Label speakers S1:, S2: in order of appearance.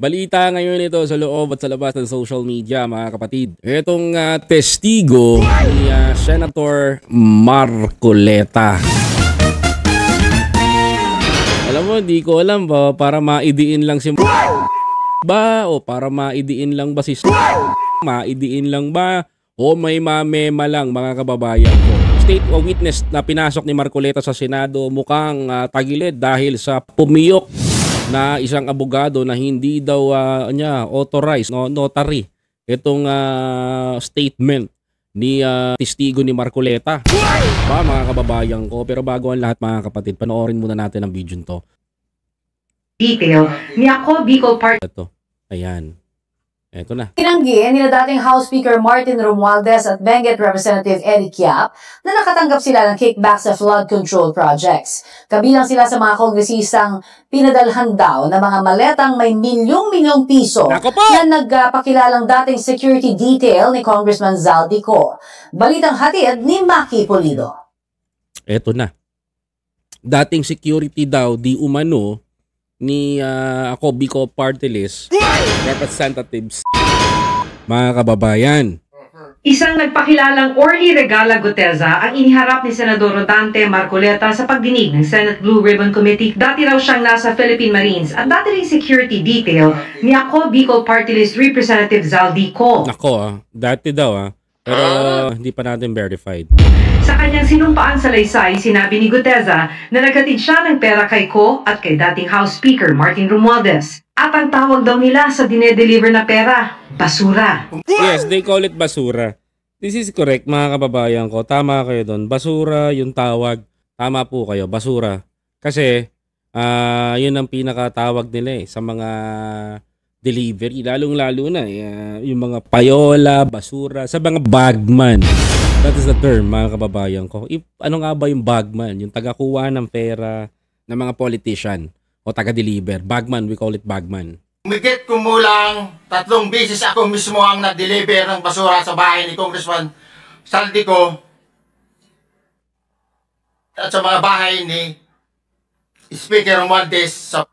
S1: Balita ngayon ito sa loob at sa labas ng social media, mga kapatid. Itong testigo ni Senator Marcoleta. Alam mo, di ko alam ba para maidiin lang si ba o para maidiin lang ba si maidiin lang ba o may mamema lang, mga kababayan ko. State of witness na pinasok ni Marcoleta sa Senado mukhang tagilid dahil sa pumiyok na isang abogado na hindi daw niya authorized, notary itong statement ni testigo ni Marcoleta. Ba, mga kababayan ko, pero bago ang lahat, mga kapatid, panoorin muna natin ang video nito.
S2: Detail ni ako Bicol Party.
S1: Ito. Ayan. Ito na.
S3: Tinanggi nila dating House Speaker Martin Romualdez at Benguet Representative Eddie Quiap na nakatanggap sila ng kickback sa flood control projects. Kabilang sila sa mga kongresistang pinadalhan daw na mga maletang may milyong-milyong piso na nagpakilalang dating security detail ni Congressman Zaldico. Balitang hatid ni Maki Pulido.
S1: Ito na. Dating security daw di umano ni ako Bicol Party List representatives, mga kababayan.
S2: Isang nagpakilalang Orly Regala Guteza ang iniharap ni Senador Rodante Marcoleta sa pagdinig ng Senate Blue Ribbon Committee. Dati raw siyang nasa Philippine Marines at dati ring security detail ni ako Bicol Party List Representative Zaldico.
S1: Ako dati daw pero hindi pa natin verified.
S2: Sa kanyang sinumpaan sa Laysay, sinabi ni Guteza na naghatid siya ng pera kay Ko at kay dating House Speaker Martin Romualdez. At ang tawag daw nila sa dinedeliver na pera, basura.
S1: Yes, they call it basura. This is correct, mga kababayan ko. Tama kayo doon. Basura yung tawag. Tama po kayo, basura. Kasi yun ang pinakatawag nila sa mga delivery. Lalong-lalo na yung mga payola, basura, sa mga bagman. That is the term, mga kababayan ko. Ano nga ba yung bagman? Yung taga-kuha ng pera ng mga politician o taga-deliver. Bagman, we call it bagman.
S4: Umigit kumulang 3 beses ako mismo ang nag-deliver ng basura sa bahay ni Congressman Zaldico at sa mga bahay ni Speaker Romualdez sa